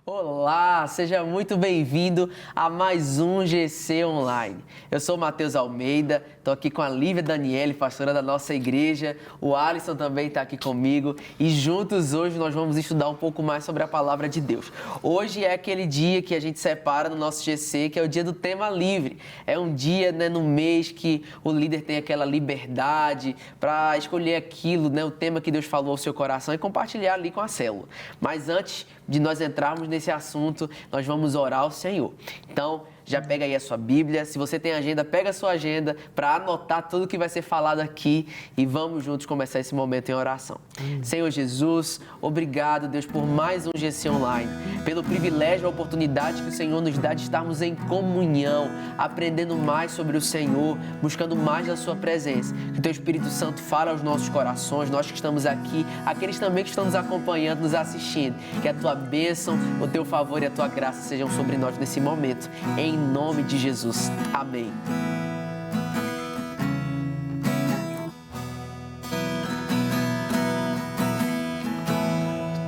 Olá, seja muito bem-vindo a mais um GC Online. Eu sou o Matheus Almeida, estou aqui com a Lívia Daniele, pastora da nossa igreja. O Alisson também está aqui comigo e juntos hoje nós vamos estudar um pouco mais sobre a palavra de Deus. Hoje é aquele dia que a gente separa no nosso GC, que é o dia do tema livre. É um dia, no mês que o líder tem aquela liberdade para escolher aquilo, o tema que Deus falou ao seu coração e compartilhar ali com a célula. Mas antes de nós entrarmos nesse assunto, nós vamos orar ao Senhor. Então, já pega aí a sua Bíblia. Se você tem agenda, pega a sua agenda para anotar tudo que vai ser falado aqui e vamos juntos começar esse momento em oração. Senhor Jesus, obrigado, Deus, por mais um GC Online, pelo privilégio e a oportunidade que o Senhor nos dá de estarmos em comunhão, aprendendo mais sobre o Senhor, buscando mais da sua presença. Que o Teu Espírito Santo fale aos nossos corações, nós que estamos aqui, aqueles também que estão nos acompanhando, nos assistindo. Que a Tua bênção, o Teu favor e a Tua graça sejam sobre nós nesse momento. Em nome de Jesus. Amém.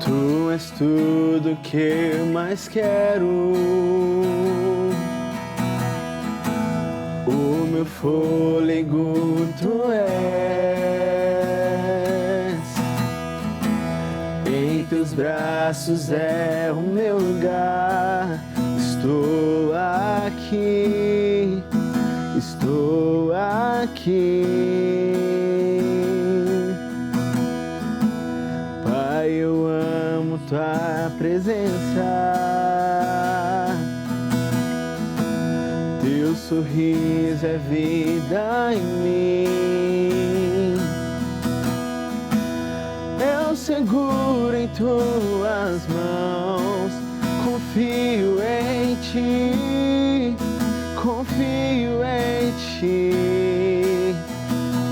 Tu és tudo que eu mais quero, o meu fôlego Tu és, em Teus braços é o meu lugar. Estou aqui, estou aqui. Pai, eu amo Tua presença, Teu sorriso é vida em mim. Eu seguro em Tuas mãos, confio em Ti, confio em Ti.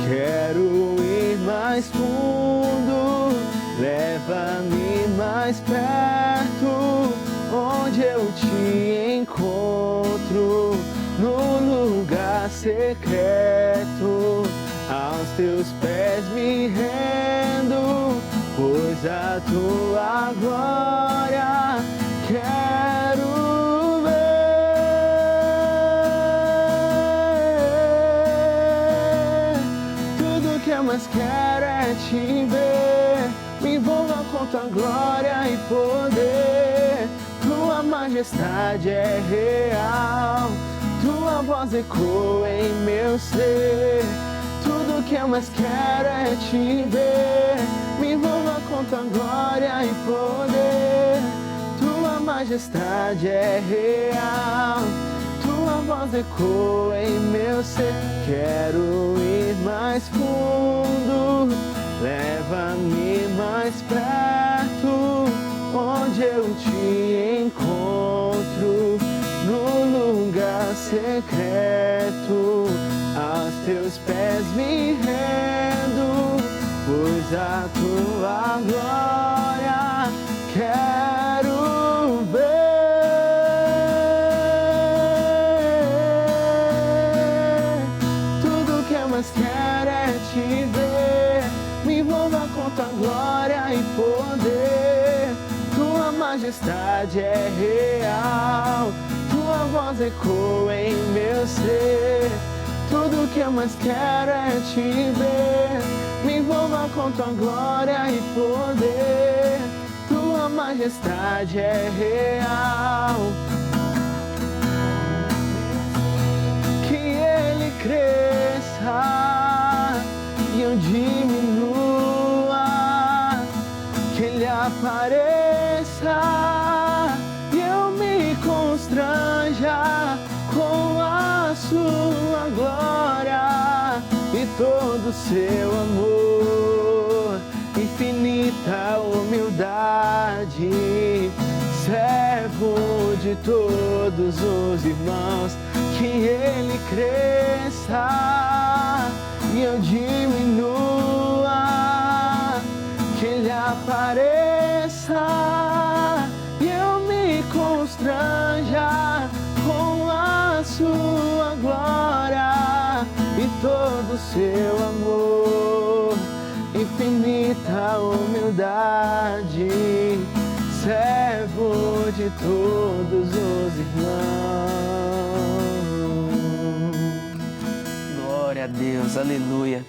Quero ir mais fundo, leva-me mais perto, onde eu Te encontro, no lugar secreto. Aos Teus pés me rendo, pois a Tua glória quero ver. Tudo que eu mais quero é Te ver. Me envolva com Tua glória e poder. Tua majestade é real, Tua voz ecoa em meu ser. Tudo que eu mais quero é Te ver. Me envolva com Tua glória e poder. Tua majestade é real, Tua voz ecoa em meu ser. Quero ir mais fundo, leva-me mais perto, onde eu Te encontro, no lugar secreto. Aos Teus pés me rendo, pois a Tua glória quero ver. Tudo que eu mais quero é Te ver. Me envolva com Tua glória e poder. Tua majestade é real, Tua voz ecoa em meu ser. Tudo que eu mais quero é Te ver. Me envolva com Tua glória e poder. Tua majestade é real. Que Ele cresça e eu diminua. Que Ele apareça e eu me constranja com a Sua glória e todo o Seu amor, infinita humildade, servo de todos os irmãos. Que Ele cresça e eu diminua. Que Ele apareça e eu me constranja com a Sua glória e todo o Seu amor, infinita humildade, servo de todos os irmãos. Glória a Deus, aleluia.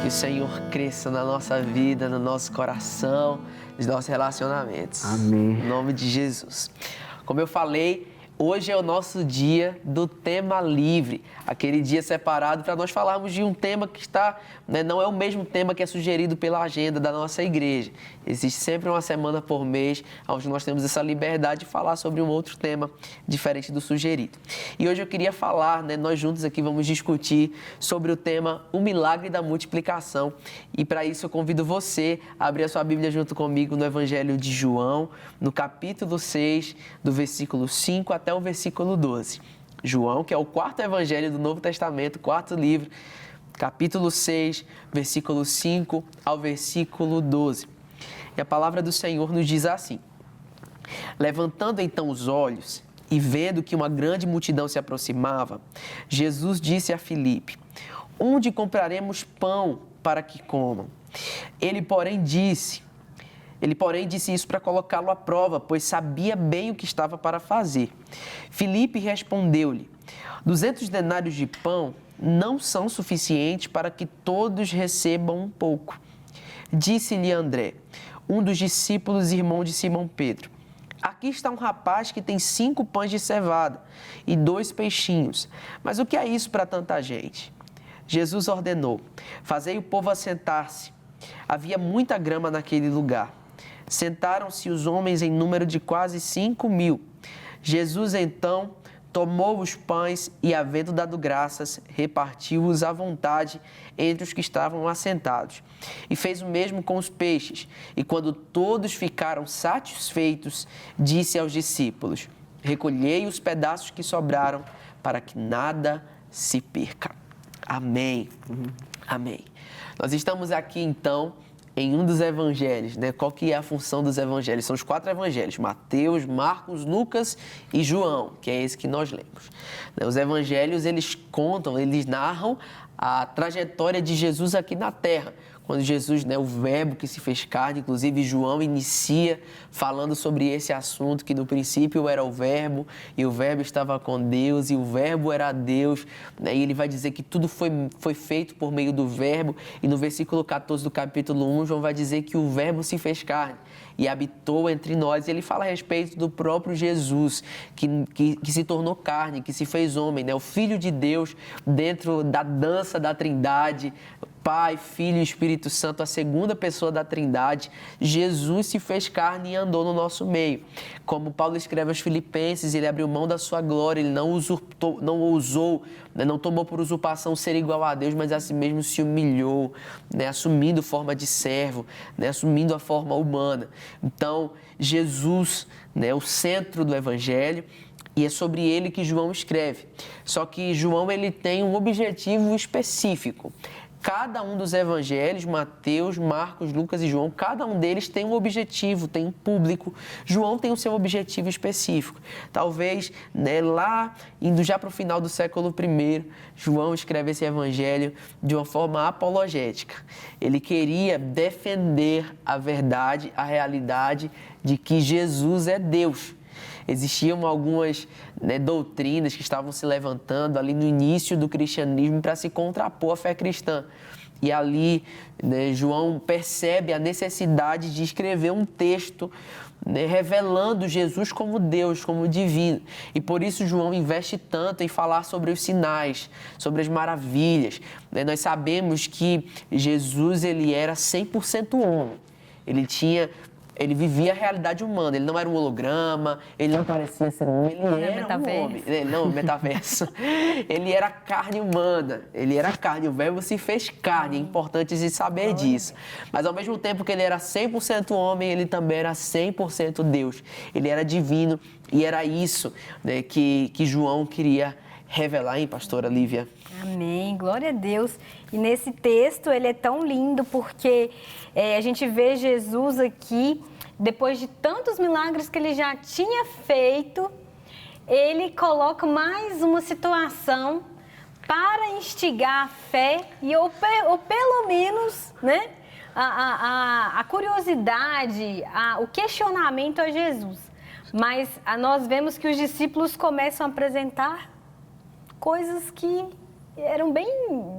Que o Senhor cresça na nossa vida, no nosso coração, nos nossos relacionamentos. Amém. Em nome de Jesus. Como eu falei, hoje é o nosso dia do tema livre, aquele dia separado para nós falarmos de um tema que está, não é o mesmo tema que é sugerido pela agenda da nossa igreja. Existe sempre uma semana por mês onde nós temos essa liberdade de falar sobre um outro tema diferente do sugerido. E hoje eu queria falar, nós juntos aqui vamos discutir sobre o tema O Milagre da Multiplicação. E para isso eu convido você a abrir a sua Bíblia junto comigo no Evangelho de João, no capítulo 6, do versículo 5 até o versículo 12. João, que é o quarto evangelho do Novo Testamento, quarto livro, capítulo 6, versículo 5 ao versículo 12. E a palavra do Senhor nos diz assim: levantando então os olhos e vendo que uma grande multidão se aproximava, Jesus disse a Filipe: onde compraremos pão para que comam? Ele, porém, disse isso para colocá-lo à prova, pois sabia bem o que estava para fazer. Filipe respondeu-lhe: 200 denários de pão não são suficientes para que todos recebam um pouco. Disse-lhe André, um dos discípulos e irmão de Simão Pedro: aqui está um rapaz que tem 5 pães de cevada e 2 peixinhos. Mas o que é isso para tanta gente? Jesus ordenou: fazei o povo assentar-se. Havia muita grama naquele lugar. Sentaram-se os homens em número de quase 5.000. Jesus, então, tomou os pães e, havendo dado graças, repartiu-os à vontade entre os que estavam assentados. E fez o mesmo com os peixes. E quando todos ficaram satisfeitos, disse aos discípulos: recolhei os pedaços que sobraram, para que nada se perca. Amém. Amém. Nós estamos aqui, então, em um dos evangelhos, Qual que é a função dos evangelhos? São os 4 evangelhos: Mateus, Marcos, Lucas e João, que é esse que nós lemos. Os evangelhos, eles narram a trajetória de Jesus aqui na Terra. Quando Jesus, o verbo que se fez carne, inclusive João inicia falando sobre esse assunto, que no princípio era o verbo, e o verbo estava com Deus, e o verbo era Deus, e ele vai dizer que tudo foi feito por meio do verbo, e no versículo 14 do capítulo 1, João vai dizer que o verbo se fez carne e habitou entre nós. E ele fala a respeito do próprio Jesus, que se tornou carne, que se fez homem, o Filho de Deus dentro da dança da Trindade, Pai, Filho e Espírito Santo, a segunda pessoa da Trindade. Jesus se fez carne e andou no nosso meio. Como Paulo escreve aos Filipenses, ele abriu mão da sua glória, ele não tomou por usurpação ser igual a Deus, mas a si mesmo se humilhou, assumindo forma de servo, assumindo a forma humana. Então, Jesus, o centro do Evangelho, e é sobre ele que João escreve. Só que João, ele tem um objetivo específico. Cada um dos evangelhos, Mateus, Marcos, Lucas e João, cada um deles tem um objetivo, tem um público. João tem o seu objetivo específico. Talvez, lá, indo já para o final do século I, João escreve esse evangelho de uma forma apologética. Ele queria defender a verdade, a realidade de que Jesus é Deus. Existiam algumas doutrinas que estavam se levantando ali no início do cristianismo para se contrapor à fé cristã. E ali, João percebe a necessidade de escrever um texto revelando Jesus como Deus, como divino. E por isso João investe tanto em falar sobre os sinais, sobre as maravilhas. Nós sabemos que Jesus, ele era 100% homem. Ele vivia a realidade humana, ele não era um holograma, ele não parecia ser um homem, ele era um homem. Não, metaverso. Ele era carne humana, ele era carne, o verbo se fez carne, é importante se saber disso. Mas ao mesmo tempo que ele era 100% homem, ele também era 100% Deus. Ele era divino e era isso que João queria revelar, hein, pastora Lívia? Amém, glória a Deus. E nesse texto ele é tão lindo porque a gente vê Jesus aqui, depois de tantos milagres que ele já tinha feito, ele coloca mais uma situação para instigar a fé ou pelo menos, a curiosidade, o questionamento a Jesus. Mas nós vemos que os discípulos começam a apresentar coisas que eram bem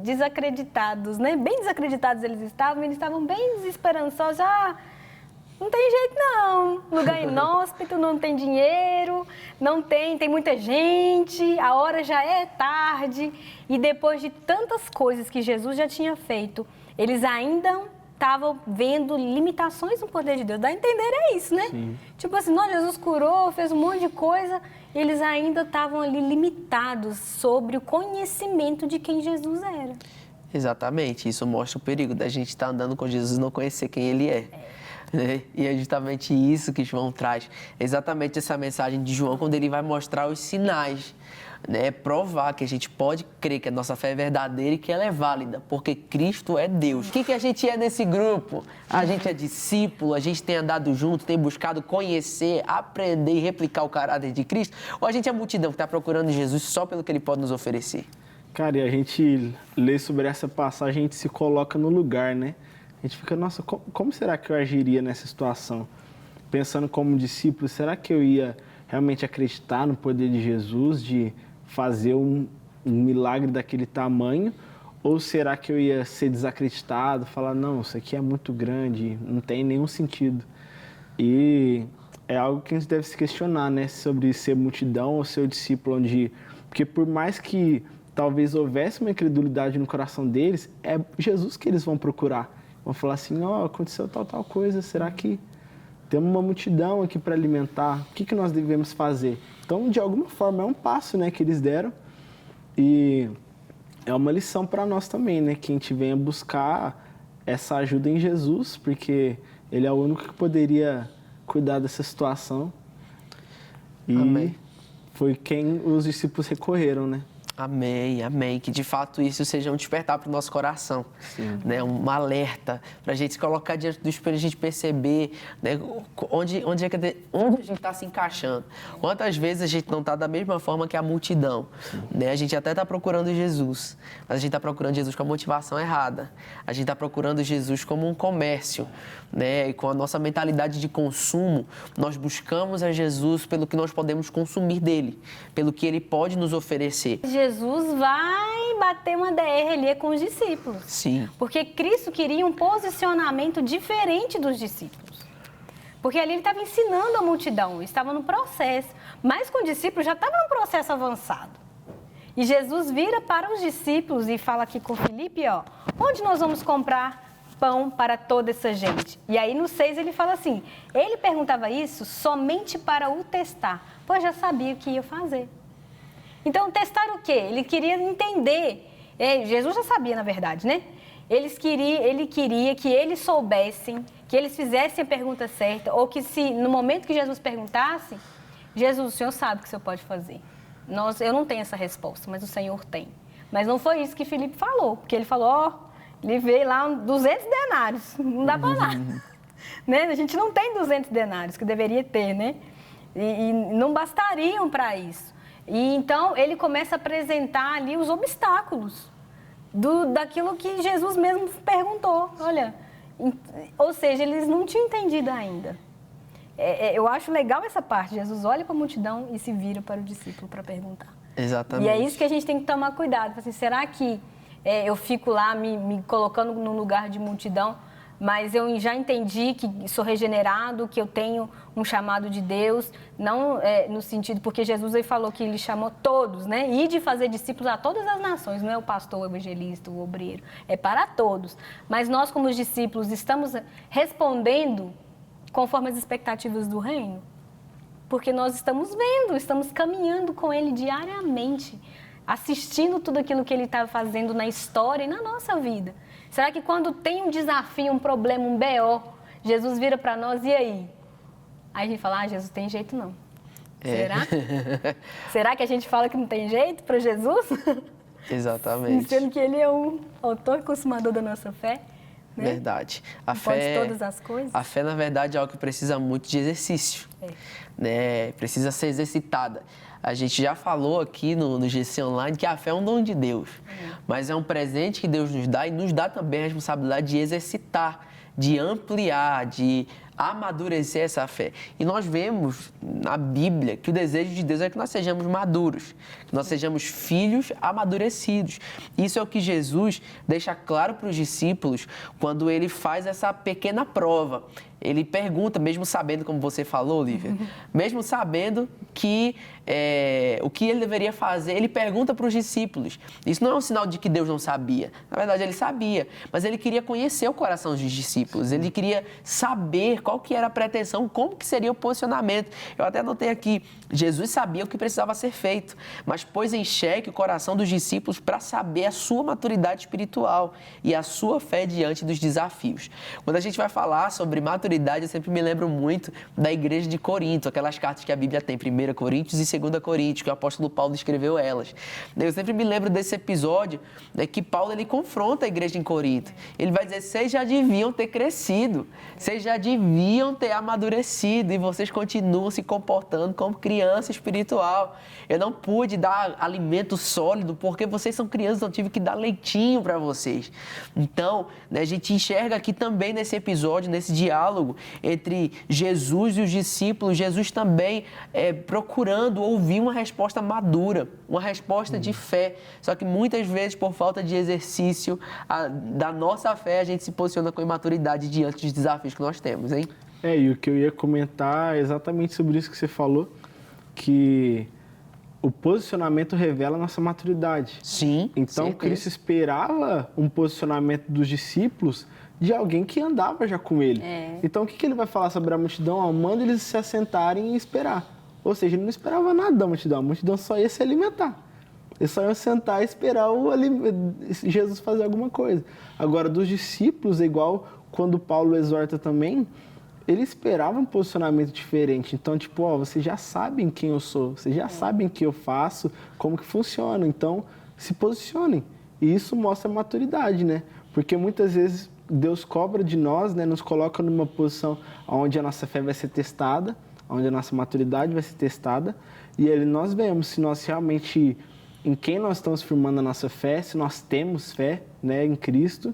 desacreditados, né? Bem desacreditados eles estavam bem desesperançosos. Não tem jeito não, lugar inóspito, não tem dinheiro, tem muita gente, a hora já é tarde. E depois de tantas coisas que Jesus já tinha feito, eles ainda estavam vendo limitações no poder de Deus. Dá a entender isso, né? Sim. Tipo assim, não, Jesus curou, fez um monte de coisa, eles ainda estavam ali limitados sobre o conhecimento de quem Jesus era. Exatamente, isso mostra o perigo da gente estar andando com Jesus e não conhecer quem Ele é. Né? E é justamente isso que João traz, exatamente essa mensagem de João, quando ele vai mostrar os sinais, né? Provar que a gente pode crer que a nossa fé é verdadeira e que ela é válida, porque Cristo é Deus. O que a gente é nesse grupo? A gente é discípulo, a gente tem andado junto, tem buscado conhecer, aprender e replicar o caráter de Cristo, ou a gente é a multidão que está procurando Jesus só pelo que Ele pode nos oferecer? Cara, e a gente lê sobre essa passagem, a gente se coloca no lugar, né? A gente fica, nossa, como será que eu agiria nessa situação? Pensando como discípulo, será que eu ia realmente acreditar no poder de Jesus, de fazer um milagre daquele tamanho? Ou será que eu ia ser desacreditado, falar, não, isso aqui é muito grande, não tem nenhum sentido? E é algo que a gente deve se questionar, né? Sobre ser multidão ou ser o discípulo, porque por mais que talvez houvesse uma incredulidade no coração deles, é Jesus que eles vão procurar. Vão falar assim, aconteceu tal coisa, será que temos uma multidão aqui para alimentar? O que nós devemos fazer? Então, de alguma forma, é um passo, né, que eles deram e é uma lição para nós também, né, que a gente venha buscar essa ajuda em Jesus, porque Ele é o único que poderia cuidar dessa situação. E Amém. Foi quem os discípulos recorreram, né? Amém, amém. Que de fato isso seja um despertar para o nosso coração, né? Um alerta para a gente se colocar diante do espelho, a gente perceber, né? onde a gente está se encaixando. Quantas vezes a gente não está da mesma forma que a multidão, né? A gente até está procurando Jesus, mas a gente está procurando Jesus com a motivação errada. A gente está procurando Jesus como um comércio, né? E com a nossa mentalidade de consumo, nós buscamos a Jesus pelo que nós podemos consumir dele, pelo que ele pode nos oferecer. Jesus vai bater uma DR ali com os discípulos. Sim. Porque Cristo queria um posicionamento diferente dos discípulos. Porque ali ele estava ensinando a multidão, estava no processo. Mas com o discípulo já estava num processo avançado. E Jesus vira para os discípulos e fala aqui com Filipe, onde nós vamos comprar pão para toda essa gente? E aí no 6 ele fala assim, ele perguntava isso somente para o testar, pois já sabia o que ia fazer. Então, testar o quê? Ele queria entender. Jesus já sabia, na verdade, né? Ele queria que eles soubessem, que eles fizessem a pergunta certa, ou que se, no momento que Jesus perguntasse, Jesus, o Senhor sabe o que o Senhor pode fazer. Eu não tenho essa resposta, mas o Senhor tem. Mas não foi isso que Filipe falou, porque ele falou, ele veio lá 200 denários, não dá para nada. Né? A gente não tem 200 denários, que deveria ter, né? E não bastariam para isso. E então ele começa a apresentar ali os obstáculos daquilo que Jesus mesmo perguntou. Olha, ou seja, eles não tinham entendido ainda. Eu acho legal essa parte. Jesus olha para a multidão e se vira para o discípulo para perguntar. Exatamente. E é isso que a gente tem que tomar cuidado. Assim, será que eu fico lá me colocando no lugar de multidão, mas eu já entendi que sou regenerado, que eu tenho um chamado de Deus, não no sentido, porque Jesus aí falou que ele chamou todos, né? E de fazer discípulos a todas as nações, não é o pastor, o evangelista, o obreiro, é para todos. Mas nós, como os discípulos, estamos respondendo conforme as expectativas do reino? Porque nós estamos vendo, estamos caminhando com ele diariamente, assistindo tudo aquilo que ele está fazendo na história e na nossa vida. Será que quando tem um desafio, um problema, um BO, Jesus vira para nós, e aí? Aí a gente fala, Jesus, tem jeito não. Será? Será que a gente fala que não tem jeito para Jesus? Exatamente. Sendo que ele é o autor e consumador da nossa fé. Né? Verdade. Pode todas as coisas. A fé, na verdade, é algo que precisa muito de exercício. Né? Precisa ser exercitada. A gente já falou aqui no GC Online que a fé é um dom de Deus, mas é um presente que Deus nos dá e nos dá também a responsabilidade de exercitar de ampliar, de amadurecer essa fé. E nós vemos na Bíblia que o desejo de Deus é que nós sejamos maduros, que nós sejamos filhos amadurecidos. Isso é o que Jesus deixa claro para os discípulos quando ele faz essa pequena prova. Ele pergunta, mesmo sabendo, como você falou, Lívia, mesmo sabendo que o que ele deveria fazer, ele pergunta para os discípulos. Isso não é um sinal de que Deus não sabia. Na verdade, ele sabia, mas ele queria conhecer o coração dos discípulos. Ele queria saber qual que era a pretensão, como que seria o posicionamento. Eu até anotei aqui, Jesus sabia o que precisava ser feito, mas pôs em xeque o coração dos discípulos para saber a sua maturidade espiritual e a sua fé diante dos desafios. Quando a gente vai falar sobre maturidade, eu sempre me lembro muito da igreja de Corinto, aquelas cartas que a Bíblia tem, 1 Coríntios e 2 Coríntios, que o apóstolo Paulo escreveu elas. Eu sempre me lembro desse episódio, né, que Paulo ele confronta a igreja em Corinto. Ele vai dizer, vocês já deviam ter crescido, vocês já deviam ter amadurecido e vocês continuam se comportando como criança espiritual. Eu não pude dar alimento sólido porque vocês são crianças, então tive que dar leitinho para vocês. Então, né, a gente enxerga aqui também nesse episódio, nesse diálogo entre Jesus e os discípulos, Jesus também procurando ouvir uma resposta madura, uma resposta de fé. Só que muitas vezes, por falta de exercício da nossa fé, a gente se posiciona com imaturidade diante dos desafios que nós temos, hein? E o que eu ia comentar é exatamente sobre isso que você falou, que o posicionamento revela a nossa maturidade. Sim, então, Cristo esperava um posicionamento dos discípulos de alguém que andava já com ele. Então, o que ele vai falar sobre a multidão? Manda eles se assentarem e esperar. Ou seja, ele não esperava nada da multidão, a multidão só ia se alimentar. Eles só iam sentar e esperar Jesus fazer alguma coisa. Agora, dos discípulos, é igual quando Paulo exorta também, ele esperava um posicionamento diferente. Então, vocês já sabem quem eu sou, vocês já sabem o que eu faço, como que funciona. Então, se posicionem. E isso mostra maturidade, né? Porque muitas vezes Deus cobra de nós, né? Nos coloca numa posição onde a nossa fé vai ser testada, onde a nossa maturidade vai ser testada. E ali nós vemos se nós realmente, em quem nós estamos firmando a nossa fé, se nós temos fé, né, em Cristo.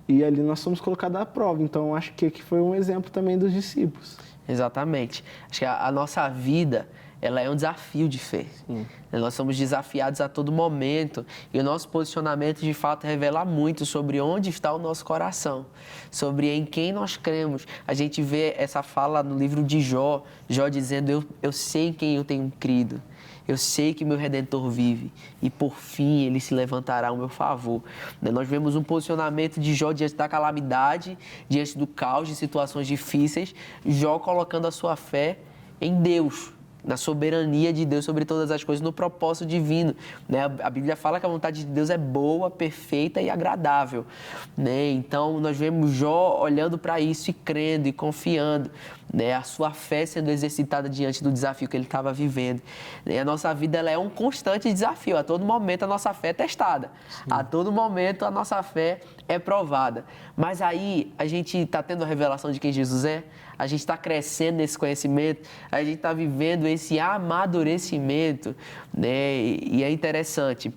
E ali nós somos colocados à prova. Então, acho que aqui foi um exemplo também dos discípulos. Exatamente. Acho que a nossa vida, ela é um desafio de fé. Sim. Nós somos desafiados a todo momento e o nosso posicionamento, de fato, revela muito sobre onde está o nosso coração, sobre em quem nós cremos. A gente vê essa fala no livro de Jó dizendo, eu sei em quem eu tenho crido. Eu sei que meu Redentor vive e, por fim, ele se levantará ao meu favor. Nós vemos um posicionamento de Jó diante da calamidade, diante do caos, de situações difíceis. Jó colocando a sua fé em Deus, na soberania de Deus sobre todas as coisas, no propósito divino. A Bíblia fala que a vontade de Deus é boa, perfeita e agradável. Então, nós vemos Jó olhando para isso e crendo e confiando. A sua fé sendo exercitada diante do desafio que ele estava vivendo. A nossa vida ela é um constante desafio. A todo momento a nossa fé é testada. Sim. A todo momento a nossa fé é provada. Mas aí a gente está tendo a revelação de quem Jesus é, a gente está crescendo nesse conhecimento, a gente está vivendo esse amadurecimento. E é interessante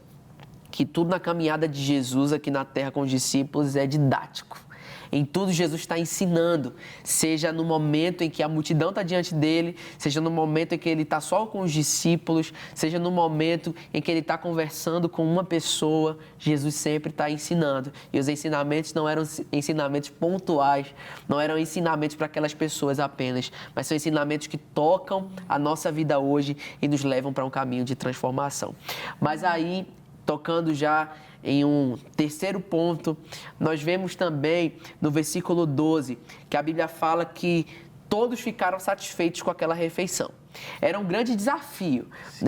que tudo na caminhada de Jesus aqui na Terra com os discípulos é didático. Em tudo Jesus está ensinando, seja no momento em que a multidão está diante dele, seja no momento em que ele está só com os discípulos, seja no momento em que ele está conversando com uma pessoa, Jesus sempre está ensinando. E os ensinamentos não eram ensinamentos pontuais, não eram ensinamentos para aquelas pessoas apenas, mas são ensinamentos que tocam a nossa vida hoje e nos levam para um caminho de transformação. Mas aí, tocando já em um terceiro ponto, nós vemos também no versículo 12, que a Bíblia fala que todos ficaram satisfeitos com aquela refeição. Era um grande desafio,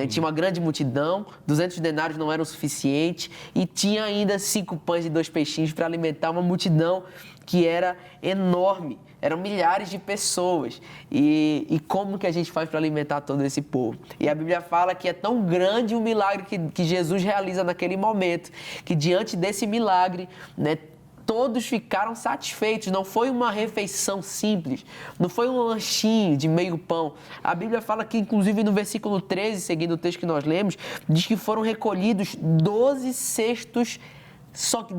Tinha uma grande multidão, 200 denários não eram suficientes e tinha ainda 5 pães e 2 peixinhos para alimentar uma multidão que era enorme. Eram milhares de pessoas. E como que a gente faz para alimentar todo esse povo? E a Bíblia fala que é tão grande o milagre que Jesus realiza naquele momento, que diante desse milagre, todos ficaram satisfeitos. Não foi uma refeição simples, não foi um lanchinho de meio pão. A Bíblia fala que, inclusive, no versículo 13, seguindo o texto que nós lemos, diz que foram recolhidos 12 cestos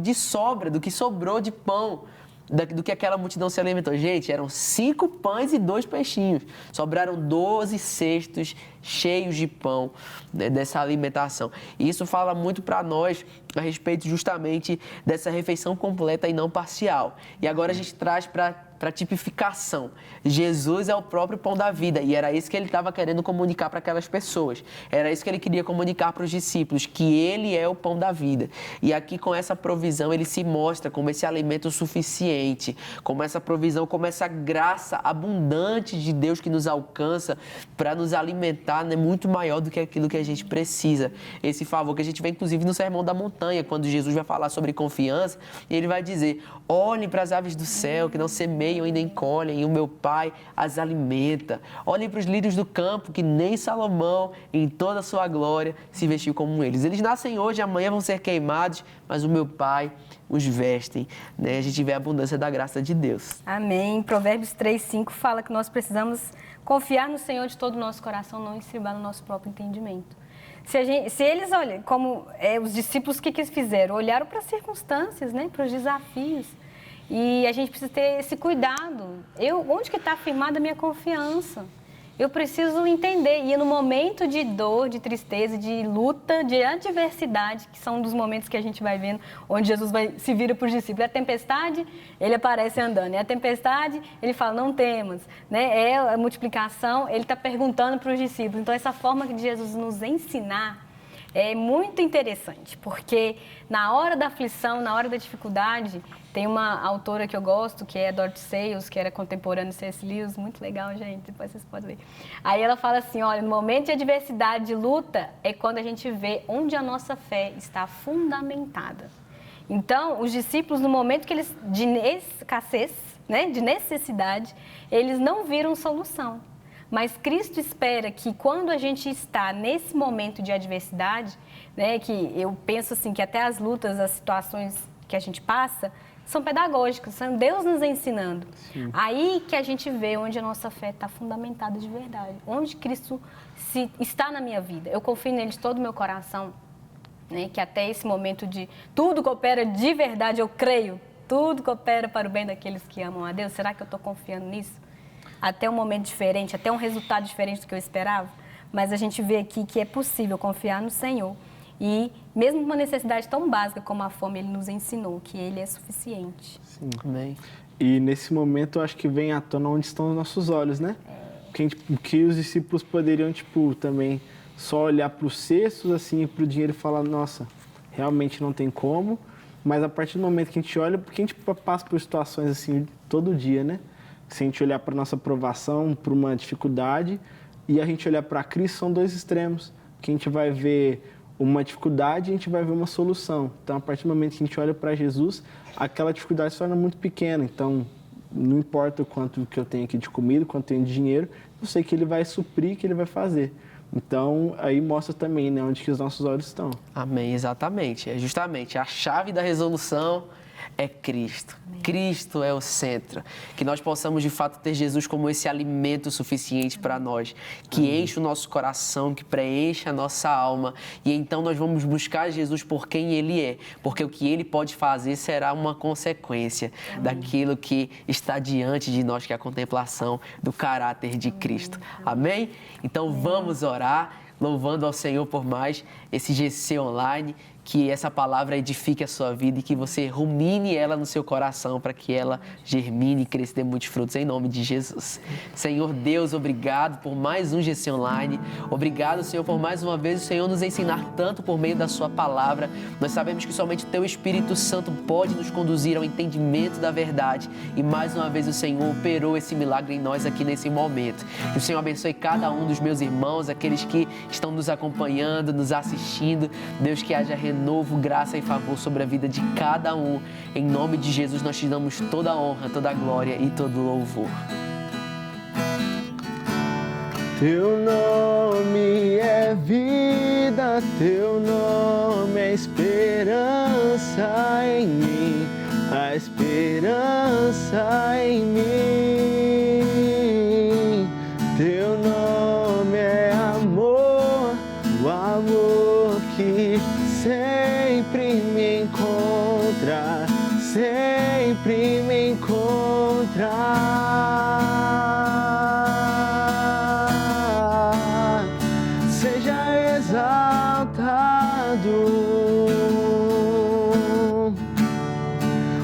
de sobra, do que sobrou de pão. do que aquela multidão se alimentou. Gente, eram 5 pães e 2 peixinhos. Sobraram 12 cestos cheios de pão, né, dessa alimentação. E isso fala muito para nós a respeito justamente dessa refeição completa e não parcial. E agora a gente traz para tipificação. Jesus é o próprio pão da vida e era isso que ele estava querendo comunicar para aquelas pessoas. Era isso que ele queria comunicar para os discípulos, que ele é o pão da vida. E aqui com essa provisão ele se mostra como esse alimento suficiente, como essa provisão, como essa graça abundante de Deus que nos alcança para nos alimentar, né, muito maior do que aquilo que a gente precisa. Esse favor que a gente vê inclusive no Sermão da Montanha, quando Jesus vai falar sobre confiança, ele vai dizer: olhem para as aves do céu que não semeiam e nem colhem, e o meu Pai as alimenta. Olhem para os lírios do campo, que nem Salomão, em toda a sua glória, se vestiu como eles. Eles nascem hoje, amanhã vão ser queimados, mas o meu Pai os vestem. Né? A gente vê a abundância da graça de Deus. Amém. Provérbios 3:5 fala que nós precisamos confiar no Senhor de todo o nosso coração, não estribar no nosse próprio entendimento. Se eles, olha, como os discípulos, o que eles fizeram? Olharam para as circunstâncias, né? Para os desafios. E a gente precisa ter esse cuidado. Onde que está firmada a minha confiança? Eu preciso entender. E no momento de dor, de tristeza, de luta, de adversidade, que são um dos momentos que a gente vai vendo, onde Jesus se vira para os discípulos. É a tempestade, ele aparece andando. É a tempestade, ele fala, não temas. Né? É a multiplicação, ele está perguntando para os discípulos. Então, essa forma de Jesus nos ensinar é muito interessante, porque na hora da aflição, na hora da dificuldade, tem uma autora que eu gosto, que é a Dorothy Sayers, que era contemporânea de C.S. Lewis, muito legal, gente, depois vocês podem ler. Aí ela fala assim, olha, no momento de adversidade, de luta, é quando a gente vê onde a nossa fé está fundamentada. Então, os discípulos, no momento que eles, de escassez, né, de necessidade, eles não viram solução. Mas Cristo espera que quando a gente está nesse momento de adversidade, né, que eu penso assim, que até as lutas, as situações que a gente passa, são pedagógicas, são Deus nos ensinando. Sim. Aí que a gente vê onde a nossa fé está fundamentada de verdade, onde Cristo está na minha vida. Eu confio nele de todo o meu coração, né, que até esse momento de tudo coopera de verdade, eu creio, tudo coopera para o bem daqueles que amam a Deus. Será que eu estou confiando nisso? Até um momento diferente, até um resultado diferente do que eu esperava, mas a gente vê aqui que é possível confiar no Senhor e mesmo uma necessidade tão básica como a fome, Ele nos ensinou que Ele é suficiente. Sim. Amém. E nesse momento eu acho que vem à tona onde estão os nossos olhos, né? Que os discípulos poderiam, também só olhar para os cestos, assim, para o dinheiro e falar, nossa, realmente não tem como, mas a partir do momento que a gente olha, porque a gente passa por situações assim todo dia, né? Se a gente olhar para a nossa provação, para uma dificuldade, e a gente olhar para Cristo, são dois extremos. Que a gente vai ver uma dificuldade e a gente vai ver uma solução. Então, a partir do momento que a gente olha para Jesus, aquela dificuldade se torna muito pequena. Então, não importa o quanto que eu tenho aqui de comida, quanto eu tenho de dinheiro, eu sei que Ele vai suprir, que Ele vai fazer. Então, aí mostra também, né, onde que os nossos olhos estão. Amém, exatamente. É justamente a chave da resolução é Cristo. Amém. Cristo é o centro. Que nós possamos, de fato, ter Jesus como esse alimento suficiente para nós, que enche o nosso coração, que preenche a nossa alma. E então nós vamos buscar Jesus por quem Ele é, porque o que Ele pode fazer será uma consequência daquilo que está diante de nós, que é a contemplação do caráter de Cristo. Amém? Então vamos orar, louvando ao Senhor por mais esse GC Online, que essa palavra edifique a sua vida e que você rumine ela no seu coração para que ela germine e cresça e dê muitos frutos em nome de Jesus. Senhor Deus, obrigado por mais um GC Online. Obrigado, Senhor, por mais uma vez o Senhor nos ensinar tanto por meio da sua palavra. Nós sabemos que somente o Teu Espírito Santo pode nos conduzir ao entendimento da verdade e mais uma vez o Senhor operou esse milagre em nós aqui nesse momento. Que o Senhor abençoe cada um dos meus irmãos, aqueles que estão nos acompanhando, nos assistindo. Deus, que haja renovo, graça e favor sobre a vida de cada um. Em nome de Jesus, nós te damos toda a honra, toda a glória e todo o louvor. Teu nome é vida, Teu nome é esperança em mim, a esperança em mim. Teu nome é amor, o amor que sempre me encontra, sempre me encontra.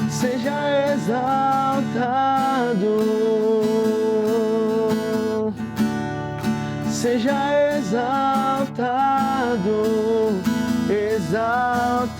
seja exaltado, seja exaltado, exaltado.